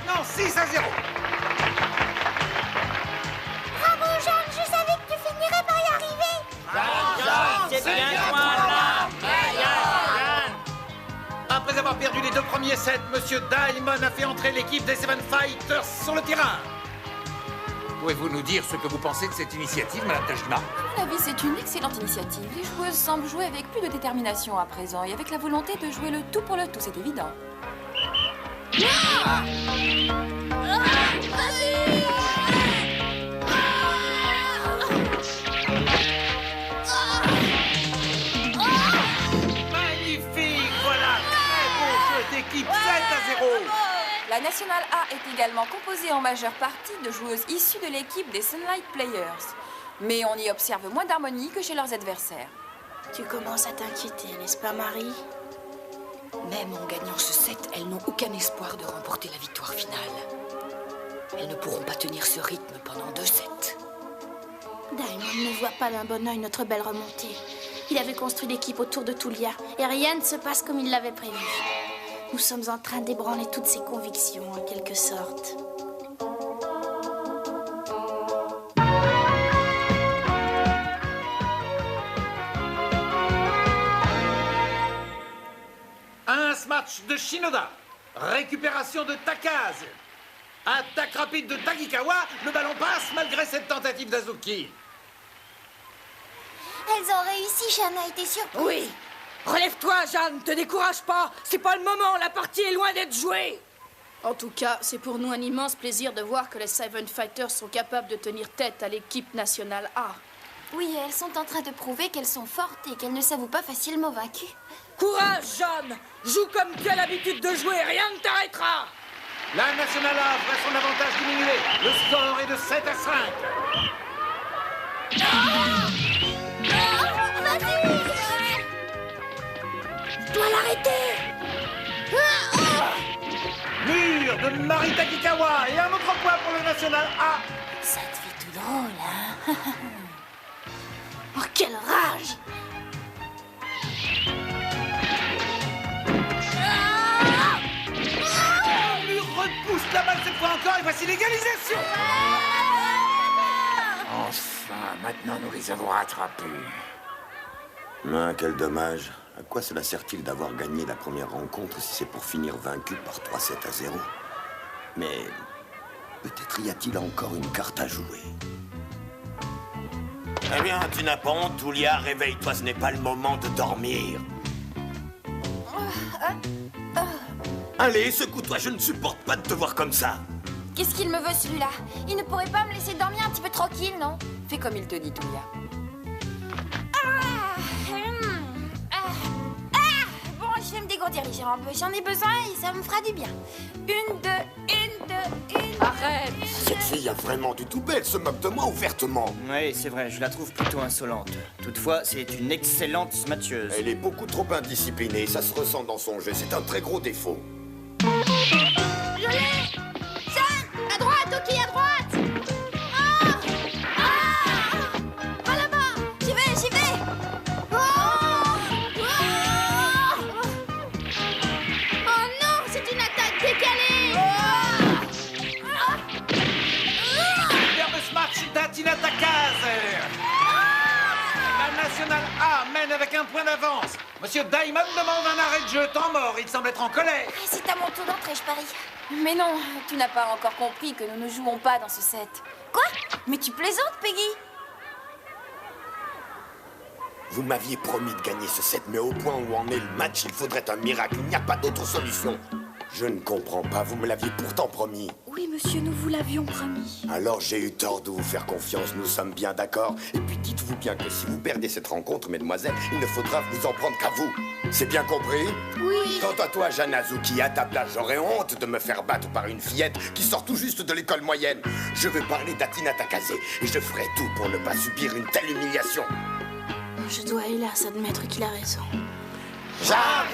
maintenant 6-0. Bravo, Jeanne, je savais que tu finirais par y arriver. C'est bien moi là. Après avoir perdu les 2 premiers sets, Monsieur Diamond a fait entrer l'équipe des Seven Fighters sur le terrain. Pouvez-vous nous dire ce que vous pensez de cette initiative, Madame Tajima? À mon avis, c'est une excellente initiative. Les joueuses semblent jouer avec plus de détermination à présent et avec la volonté de jouer le tout pour le tout, c'est évident. Magnifique, voilà, très beau jeu d'équipe, 7-0. La Nationale A est également composée en majeure partie de joueuses issues de l'équipe des Sunlight Players. Mais on y observe moins d'harmonie que chez leurs adversaires. Tu commences à t'inquiéter, n'est-ce pas, Marie? Même en gagnant ce set, elles n'ont aucun espoir de remporter la victoire finale. Elles ne pourront pas tenir ce rythme pendant 2 sets. Diamond ne voit pas d'un bon oeil notre belle remontée. Il avait construit l'équipe autour de Tulia et rien ne se passe comme il l'avait prévu. Nous sommes en train d'ébranler toutes ses convictions, en quelque sorte. Un match de Shinoda. Récupération de Takase. Attaque rapide de Tagikawa. Le ballon passe malgré cette tentative d'Azuki. Elles ont réussi, Jeanne a été surprise. Oui. Relève-toi, Jeanne, te décourage pas. C'est pas le moment, la partie est loin d'être jouée. En tout cas, c'est pour nous un immense plaisir de voir que les Seven Fighters sont capables de tenir tête à l'équipe nationale A. Oui, elles sont en train de prouver qu'elles sont fortes et qu'elles ne s'avouent pas facilement vaincues. Courage, Jeanne. Joue comme tu as l'habitude de jouer, rien ne t'arrêtera. La Nationale A voit son avantage diminuer. Le score est de 7-5. Je dois l'arrêter. Mur de Mari Tagikawa et un autre point pour le National A. Ça te fait tout drôle, hein? Oh, quelle rage! Mur repousse la balle cette fois encore et voici l'égalisation. Enfin, maintenant nous les avons rattrapés. Ah, quel dommage. À quoi cela sert-il d'avoir gagné la première rencontre si c'est pour finir vaincu par 3-7-0? Mais peut-être y a-t-il encore une carte à jouer. Eh bien, tu n'as pas honte, Tulia, réveille-toi, ce n'est pas le moment de dormir. Allez, secoue-toi, je ne supporte pas de te voir comme ça. Qu'est-ce qu'il me veut, celui-là? Il ne pourrait pas me laisser dormir un petit peu tranquille, non? Fais comme il te dit, Tulia. Bon, je vais me dégourdir les jambes. J'en ai besoin et ça me fera du bien. Une, deux. Arrête! Cette fille a vraiment du tout belle, se moque de moi ouvertement. Oui, c'est vrai, je la trouve plutôt insolente. Toutefois, c'est une excellente smatcheuse. Elle est beaucoup trop indisciplinée, ça se ressent dans son jeu, c'est un très gros défaut. Je l'ai! Jeanne! À droite, ok, à droite! Par là-bas! J'y vais! Oh non, c'est une attaque décalée! Superbe smash d'Atina Takase. La Nationale A mène avec un point d'avance. Monsieur Diamond demande un arrêt de jeu, temps mort. Il semble être en colère. C'est à mon tour d'entrée, je parie. Mais non, tu n'as pas encore compris que nous ne jouons pas dans ce set. Quoi? Mais tu plaisantes, Peggy? Vous m'aviez promis de gagner ce set, mais au point où en est le match, il faudrait un miracle, il n'y a pas d'autre solution. Je ne comprends pas, vous me l'aviez pourtant promis. Oui, monsieur, nous vous l'avions promis. Alors j'ai eu tort de vous faire confiance, nous sommes bien d'accord. Et puis dites-vous bien que si vous perdez cette rencontre, mesdemoiselles, il ne faudra vous en prendre qu'à vous. C'est bien compris? Oui. Quant à toi, Jeanne Azuki, à ta place, j'aurais honte de me faire battre par une fillette qui sort tout juste de l'école moyenne. Je veux parler d'Atina Takase et je ferai tout pour ne pas subir une telle humiliation. Je dois, hélas, admettre qu'il a raison. Jeanne,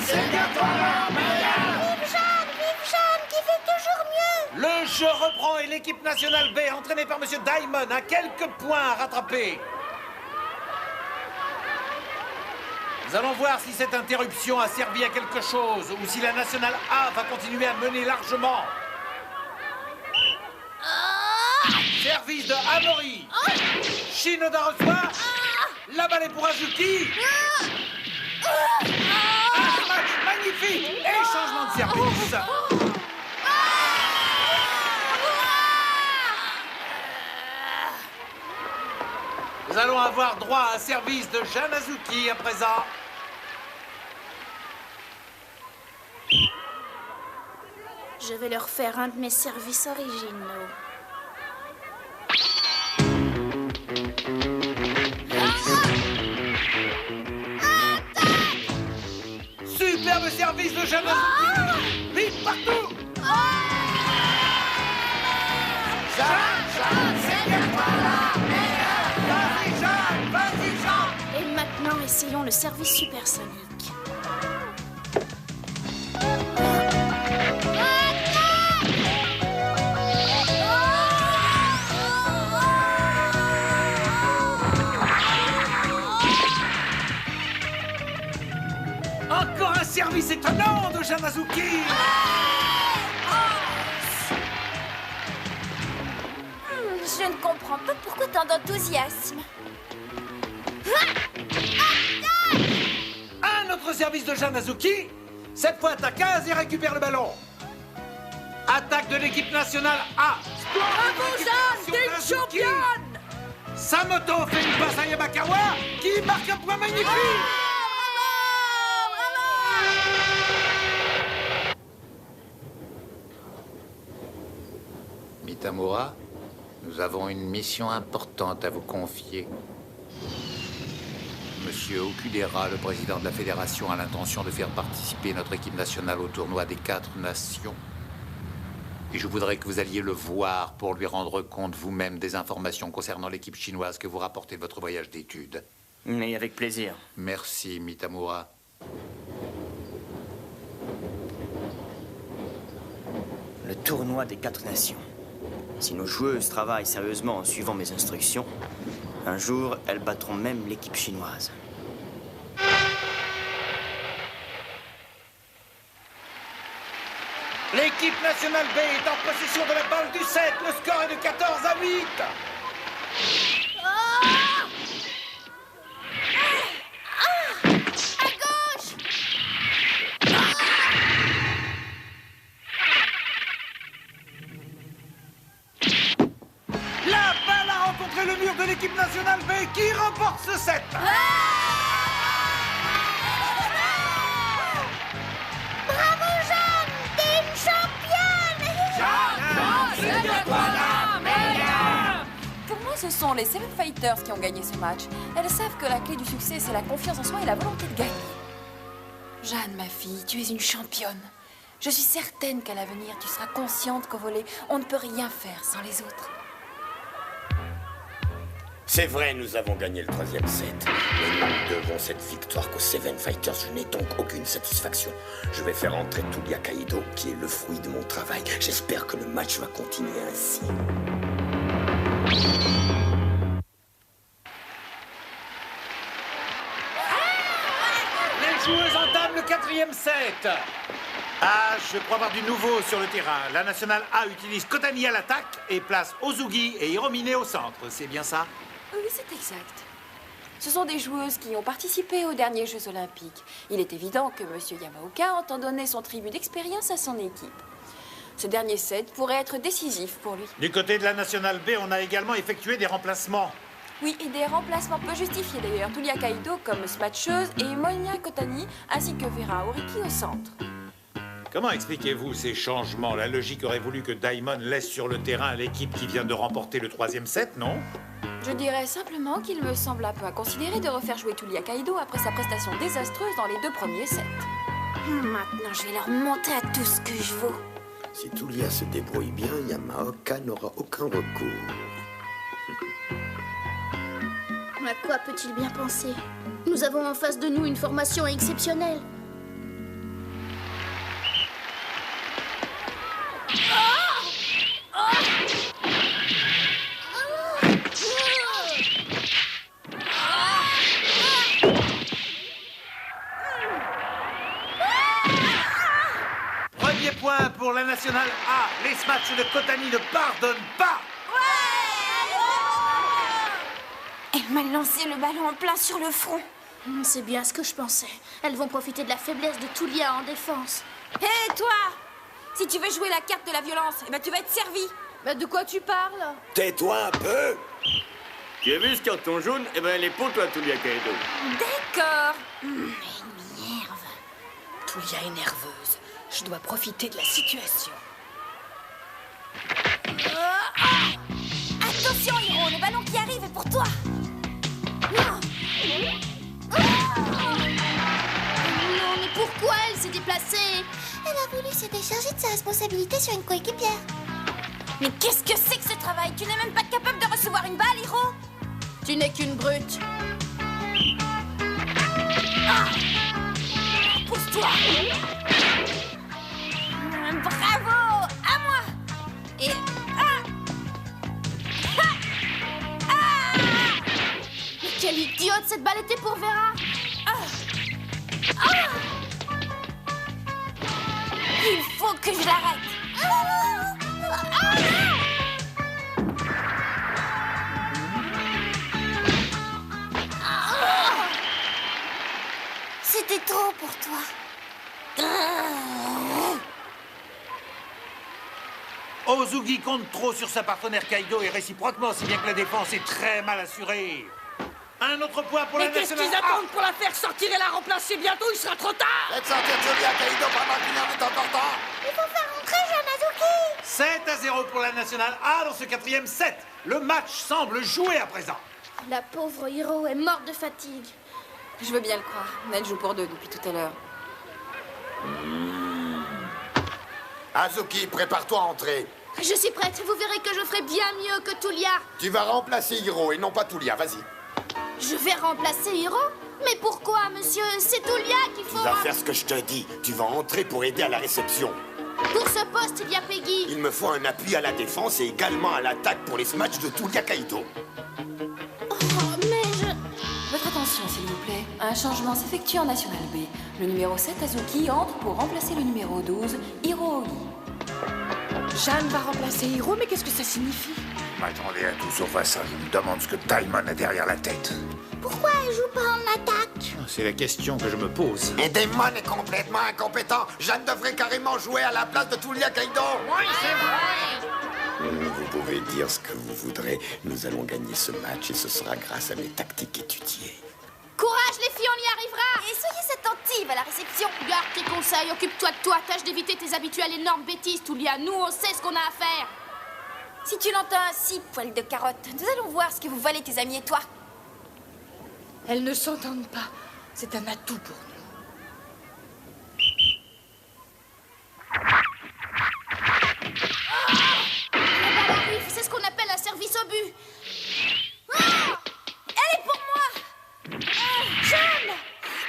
c'est bien toi la meilleure! Vive Jeanne, qui fait toujours mieux! Le jeu reprend et l'équipe nationale B, entraînée par Monsieur Diamond, a quelques points à rattraper. Nous allons voir si cette interruption a servi à quelque chose ou si la nationale A va continuer à mener largement. service de Amori. Shinoda reçoit. La balle est pour Azuki. Un match magnifique et changement de service. Nous allons avoir droit à un service de Jeanne Azuki à présent. Je vais leur faire un de mes services originaux. Superbe service de Jeanne Azuki. Vite partout. Et maintenant, essayons le service supersonique. Encore un service étonnant de Jeanne Azuki. Je ne comprends pas pourquoi tant d'enthousiasme. Un autre service de Jeanne Azuki. Cette fois, Takaz et récupère le ballon. Attaque de l'équipe nationale A. Bravo, Jeanne, t'es une championne! Samoto fait une passe à Yamakawa qui marque un point magnifique. Mitamura, nous avons une mission importante à vous confier. Monsieur Okudera, le président de la fédération, a l'intention de faire participer notre équipe nationale au tournoi des 4 nations. Et je voudrais que vous alliez le voir pour lui rendre compte vous-même des informations concernant l'équipe chinoise que vous rapportez de votre voyage d'études. Mais avec plaisir. Merci, Mitamura. Le tournoi des 4 nations. Si nos joueuses travaillent sérieusement en suivant mes instructions, un jour, elles battront même l'équipe chinoise. L'équipe nationale B est en possession de la balle du 7. Le score est de 14-8. La balle a rencontré le mur de l'équipe nationale B qui remporte ce set. Bravo, Jeanne! T'es une championne! Pour moi, ce sont les Seven Fighters qui ont gagné ce match. Elles savent que la clé du succès, c'est la confiance en soi et la volonté de gagner. Jeanne, ma fille, tu es une championne. Je suis certaine qu'à l'avenir, tu seras consciente qu'au volley, on ne peut rien faire sans les autres. C'est vrai, nous avons gagné le 3e set. Mais nous devons cette victoire qu'aux Seven Fighters. Je n'ai donc aucune satisfaction. Je vais faire entrer Tulia Kaido, qui est le fruit de mon travail. J'espère que le match va continuer ainsi. Les joueuses entament le 4e set. Ah, je crois avoir du nouveau sur le terrain. La nationale A utilise Kotani à l'attaque et place Ozugi et Hiromine au centre. C'est bien ça? Oui, c'est exact. Ce sont des joueuses qui ont participé aux derniers Jeux Olympiques. Il est évident que M. Yamaoka entend donner son tribut d'expérience à son équipe. Ce dernier set pourrait être décisif pour lui. Du côté de la nationale B, on a également effectué des remplacements. Oui, et des remplacements peu justifiés d'ailleurs. Tulia Kaido comme smatcheuse et Monia Kotani ainsi que Vera Aoriki au centre. Comment expliquez-vous ces changements? La logique aurait voulu que Daimon laisse sur le terrain l'équipe qui vient de remporter le 3e set, non? Je dirais simplement qu'il me semble un peu inconsidéré de refaire jouer Tulia Kaido après sa prestation désastreuse dans les 2 premiers sets. Maintenant, je vais leur monter à tout ce que je vaux. Si Tulia se débrouille bien, Yamaoka n'aura aucun recours. À quoi peut-il bien penser? Nous avons en face de nous une formation exceptionnelle. Premier point pour la nationale A. Les matchs de Kotani ne pardonnent pas. Elle m'a lancé le ballon en plein sur le front. C'est bien ce que je pensais. Elles vont profiter de la faiblesse de Tulia en défense. Hé, toi! Si tu veux jouer la carte de la violence, eh ben tu vas être servi. Mais de quoi tu parles? Tais-toi un peu. Tu as vu ce carton jaune? Eh ben, elle est pour toi, Tulia Kaido. D'accord. Tulia est nerveuse. Je dois profiter de la situation. Attention, Hiro, le ballon qui arrive est pour toi. Non, mais pourquoi elle s'est déplacée? elle a voulu se décharger de sa responsabilité sur une coéquipière. Mais qu'est-ce que c'est que ce travail? Tu n'es même pas capable de recevoir une balle, Hiro? Tu n'es qu'une brute. Pousse-toi! Bravo! À moi! Et... Mais quelle idiote, cette balle était pour Vera. Il faut que je l'arrête! C'était trop pour toi. Ozugi compte trop sur sa partenaire Kaido et réciproquement, si bien que la défense est très mal assurée. Un autre point pour la Mais qu'est-ce nationale qu'ils A. attendent pour la faire sortir et la remplacer bientôt? Il sera trop tard. Faites sortir Tulia Kaido pendant qu'il en est encore temps. Il faut faire rentrer Jeanne Azuki. 7-0 pour la nationale A dans ce 4e set. Le match semble joué à présent. La pauvre Hiro est morte de fatigue. Je veux bien le croire. Elle joue pour deux depuis tout à l'heure. Azuki, prépare-toi à entrer. Je suis prête, vous verrez que je ferai bien mieux que Tulia. Tu vas remplacer Hiro et non pas Tulia, vas-y. Je vais remplacer Hiro? Mais pourquoi, monsieur? C'est Tulia qu'il Tu faut... vas faire ce que je te dis. Tu vas entrer pour aider à la réception. Pour ce poste, il y a Peggy. Il me faut un appui à la défense et également à l'attaque pour les smatchs de Tulia Kaido. Oh, mais je... Votre attention, s'il vous plaît. Un changement s'effectue en National B. Le numéro 7, Azuki, entre pour remplacer le numéro 12, Hirogi. Jeanne va remplacer Hiro, mais qu'est-ce que ça signifie? M'attendez à tout sauf à ça. Je me demande ce que Taimon a derrière la tête. Pourquoi elle joue pas en attaque? C'est la question que je me pose. Et Daemon est complètement incompétent. Jeanne devrait carrément jouer à la place de Tulia Kaido. Oui, c'est vrai. Vous pouvez dire ce que vous voudrez. Nous allons gagner ce match et ce sera grâce à mes tactiques étudiées. Courage, les filles, on y arrivera. Et soyez attentive à la réception. Garde tes conseils, occupe-toi de toi. Tâche d'éviter tes habituelles énormes bêtises, Tulia. Nous, on sait ce qu'on a à faire. Si tu l'entends ainsi, poil de carotte, nous allons voir ce que vous valez tes amis et toi. Elles ne s'entendent pas. C'est un atout pour nous. La balle arrive, c'est ce qu'on appelle un service au but. Elle est pour moi! Jeanne!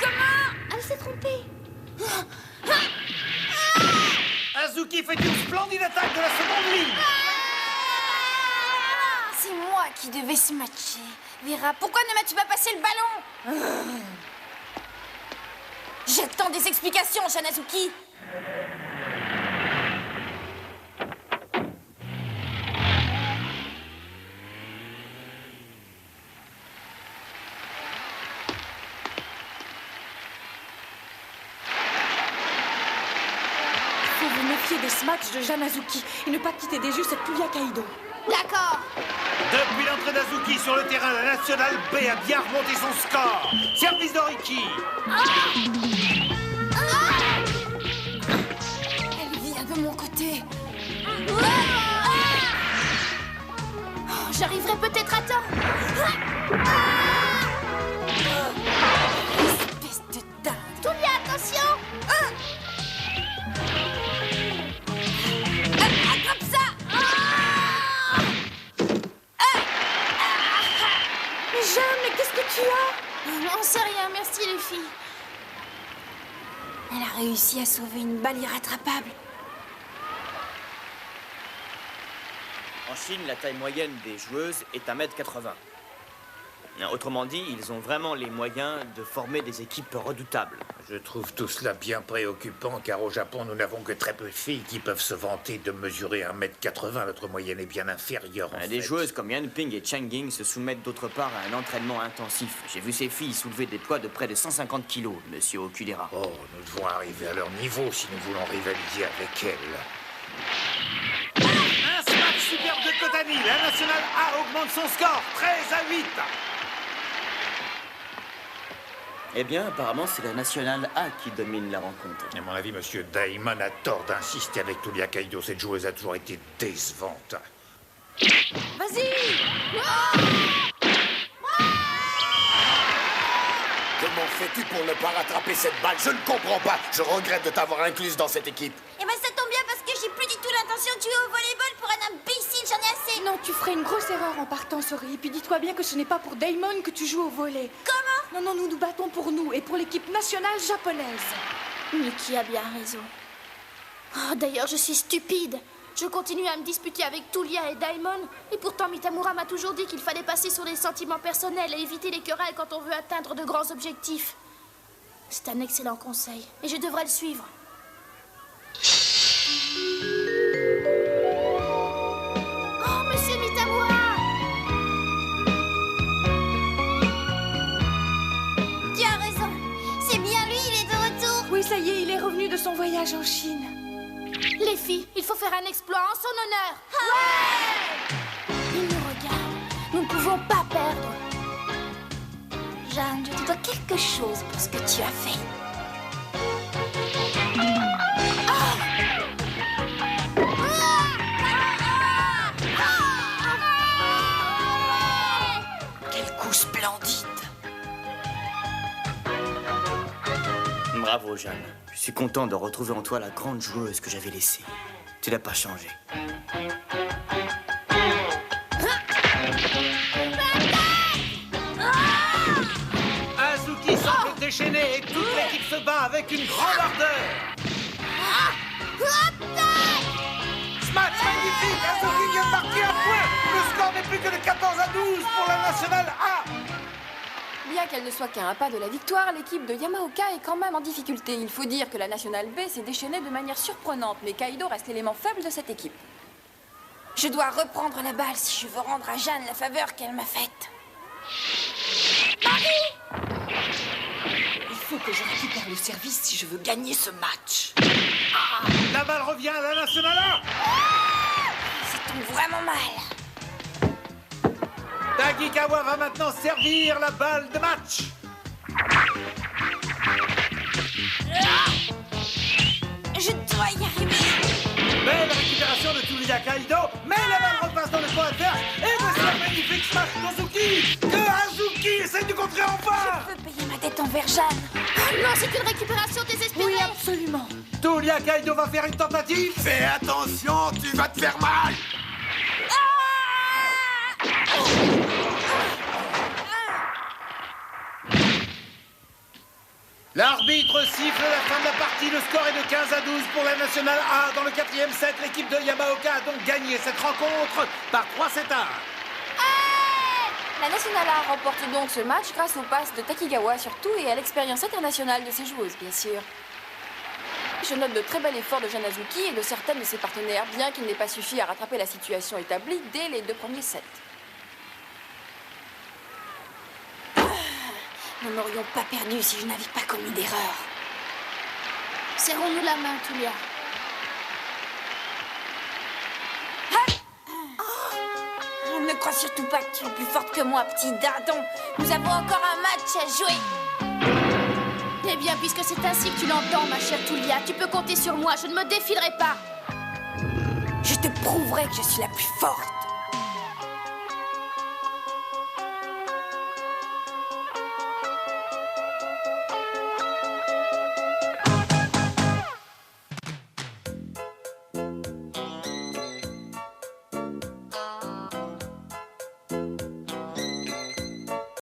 Comment? Elle s'est trompée. Azuki fait une splendide attaque de la seconde ligne. C'est moi qui devais se matcher. Vera, pourquoi ne m'as-tu pas passé le ballon? J'attends des explications, Shanazuki. Faut vous méfier des smacks de Jeanne Azuki et ne pas quitter des yeux cette Tulia Kaido. D'accord. Depuis l'entrée d'Azuki sur le terrain, la nationale B a bien remonté son score. Service d'Oriki. Elle vient de mon côté. Oh, j'arriverai peut-être à temps. Espèce de dingue. Tulia, attention. Attrape ça! Mais Jeanne, mais qu'est-ce que tu as? On sait rien, merci les filles. Elle a réussi à sauver une balle irrattrapable. En Chine, la taille moyenne des joueuses est 1,80 m. Autrement dit, ils ont vraiment les moyens de former des équipes redoutables. Je trouve tout cela bien préoccupant, car au Japon, nous n'avons que très peu de filles qui peuvent se vanter de mesurer 1m80. Notre moyenne est bien inférieure, en fait. Des joueuses comme Yan Ping et Chang Ying se soumettent d'autre part à un entraînement intensif. J'ai vu ces filles soulever des poids de près de 150 kilos, monsieur Okudera. Oh, nous devons arriver à leur niveau si nous voulons rivaliser avec elles. Un smash superbe de Kotani. La nationale A augmente son score, 13-8. Eh bien, apparemment, c'est la nationale A qui domine la rencontre. À mon avis, monsieur Daimon a tort d'insister avec Tulia Kaido. Cette joueuse a toujours été décevante. Vas-y! Comment fais-tu pour ne pas rattraper cette balle? Je ne comprends pas. Je regrette de t'avoir incluse dans cette équipe. Eh ben ça tombe bien parce que j'ai plus du tout l'intention de jouer au volleyball pour un imbécile, j'en ai assez. Non, tu ferais une grosse erreur en partant, Sori. Et puis dis-toi bien que ce n'est pas pour Daimon que tu joues au volley. Comment? Non, nous nous battons pour nous et pour l'équipe nationale japonaise. Miki a bien raison. Oh, d'ailleurs, je suis stupide. Je continue à me disputer avec Tulia et Daimon. Et pourtant, Mitamura m'a toujours dit qu'il fallait passer sur les sentiments personnels et éviter les querelles quand on veut atteindre de grands objectifs. C'est un excellent conseil. Et je devrais le suivre. Oh, monsieur Mitamura! Tu as raison. C'est bien lui, il est de retour. Oui, ça y est, il est revenu de son voyage en Chine. Les filles, il faut faire un exploit en son honneur. Ouais! Il nous regarde. Nous ne pouvons pas perdre. Jeanne, je te dois quelque chose pour ce que tu as fait. Quel coup splendide! Bravo, Jeanne. Je suis content de retrouver en toi la grande joueuse que j'avais laissée. Tu n'as pas changé. Azuki semble déchaîné et toute l'équipe se bat avec une grande ardeur. Smash magnifique. Azuki vient de marquer un point. Le score n'est plus que de 14-12 pour la nationale A. Bien qu'elle ne soit qu'à un pas de la victoire, l'équipe de Yamaoka est quand même en difficulté. Il faut dire que la nationale B s'est déchaînée de manière surprenante, mais Kaido reste l'élément faible de cette équipe. Je dois reprendre la balle si je veux rendre à Jeanne la faveur qu'elle m'a faite. Il faut que je récupère le service si je veux gagner ce match. La balle revient à la nationale A. Ça tombe vraiment mal. Tagikawa va maintenant servir la balle de match. Je dois y arriver. Belle récupération de Tulia Kaido, mais la balle repasse dans le coin adverse et voici un magnifique smash d'Azuki. Que Azuki essaye de contrer enfin. Je peux payer ma dette envers Jeanne. Oh non, c'est une récupération désespérée. Oui, absolument. Tulia Kaido va faire une tentative. Fais attention, tu vas te faire mal. L'arbitre siffle la fin de la partie. Le score est de 15-12 pour la nationale A. Dans le 4e set, l'équipe de Yamaoka a donc gagné cette rencontre par 3-7-1. La nationale A remporte donc ce match grâce aux passes de Takigawa surtout et à l'expérience internationale de ses joueuses, bien sûr. Je note de très bel effort de Jeanne Azuki et de certaines de ses partenaires, bien qu'il n'ait pas suffi à rattraper la situation établie dès les 2 premiers sets. Nous n'aurions pas perdu si je n'avais pas commis d'erreur. Serrons-nous la main, Tulia. Ne crois surtout pas que tu es plus forte que moi, petit dardon. Nous avons encore un match à jouer. Eh bien, puisque c'est ainsi que tu l'entends, ma chère Tulia, tu peux compter sur moi. Je ne me défilerai pas. Je te prouverai que je suis la plus forte.